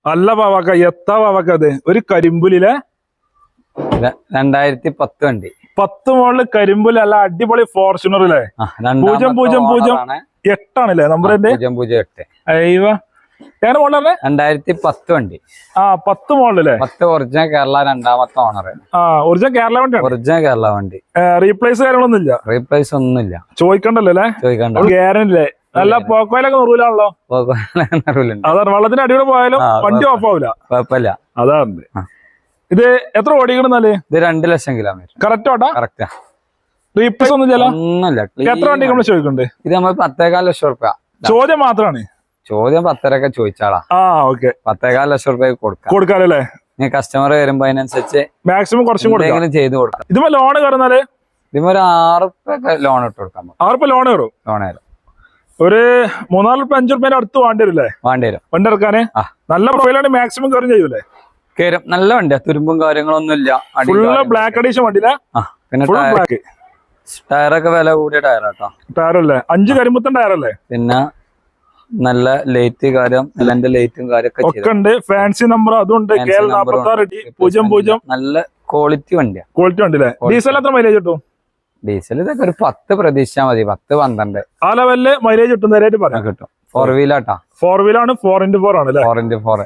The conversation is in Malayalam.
അല്ല പാവാക്ക എത്താ പാവാക്ക അത് ഒരു കരിമ്പുലിലെ 2010 വണ്ടി 10 മോഡല് കരിമ്പുലി അല്ല അടിപൊളി ഫോർച്യൂണർ അല്ലേ 008ആണല്ലേ നമ്പർ 008 അയ്യോ ഏതാണ് മോഡൽ 2010 വണ്ടി 10 മോഡലല്ലേ 10 ഒറിജിനൽ കേരള രണ്ടാമത്തെ ഓണർ ഒറിജിനൽ കേരള വണ്ടിയാണ് ഒറിജിനൽ കേരള വണ്ടി റീപ്ലേസ് കാര്യങ്ങളൊന്നും ഇല്ല റീപ്ലേസ് ഒന്നുമില്ല ചോദിക്കണ്ടല്ലോ അല്ലേ ചോദിക്കണ്ട ഗ്യാരണ്ടി അല്ലേ നല്ല പോക്കോയിലൊക്കെ നൂറിലാണല്ലോ അതാണ് വെള്ളത്തിന് അടിയോടെ പോയാലും വണ്ടി ഓഫ് ആവില്ല കുഴപ്പമില്ല അതാണ് ഇത് എത്ര ഓടിക്കണെന്നാല് ഇത് 2 ലക്ഷം കിലോമീറ്റർ കറക്റ്റ് ഓട്ടാ കറക്റ്റാ റീപ്ലേസ് ഒന്നും ചില ഒന്നുമില്ല എത്ര വണ്ടി നമ്മൾ ചോദിക്കണ്ടേ ഇത് നമ്മൾ 10.4 ലക്ഷം റുപ്യ ചോദ്യം മാത്രമാണ് ചോദ്യം 10.5 ചോദിച്ചാളാ ഓക്കെ 10.4 ലക്ഷം റുപ്യ കൊടുക്കാല്ലേ കസ്റ്റമർ വരുമ്പോ അതിനനുസരിച്ച് മാക്സിമം കുറച്ചും ചെയ്ത് കൊടുക്കാം ഇതുമ്പോ ലോൺ കയറുന്നാല് ഇതിപ്പോ ഒരു 6 റുപ്യ ലോൺ ഇട്ട് കൊടുക്കാം 6 റുപ്യ ലോൺ കയറും ലോൺ കയറും ഒരു 3-4 റുപ്യ 5 റുപ്യ അടുത്ത് വേണ്ടി വരില്ലേ വേണ്ടി വരും വണ്ടി ഇറക്കാന് നല്ല പ്രൊഫൈലാണ് മാക്സിമം കയറും ചെയ്യൂലേ കയറും നല്ല വണ്ടിയാ തുരുമ്പും കാര്യങ്ങളൊന്നും ഇല്ല ഫുള്ള് ബ്ലാക്ക് അഡീഷൻ വണ്ടിയില്ല പിന്നെ ബ്ലാക്ക് ടയറൊക്കെ വില കൂടിയ ടയറാട്ടോ ടയറല്ലേ 5 കരിമ്പുത്തൻ ടയറല്ലേ പിന്നെ നല്ല ലൈറ്റ് കാര്യം എല്ലാം ലൈറ്റും കാര്യമൊക്കെ ഒക്കെ ഉണ്ട് ഫാൻസി നമ്പർ അതുണ്ട് നല്ല ക്വാളിറ്റി വണ്ടിയാ ക്വാളിറ്റി വണ്ടിയില്ലേ ഡീസൽ എത്ര മൈലേജ് കിട്ടും ഡീസൽ ഇതൊക്കെ ഒരു 10 പ്രതീക്ഷിച്ചാൽ മതി 10-12 ആ ലെവലില് മൈലേജ് കിട്ടുന്നതായിട്ട് പറയാം കിട്ടും 4 വീലാട്ടാ 4 വീലാണ് 4x4 ആണ് 4x4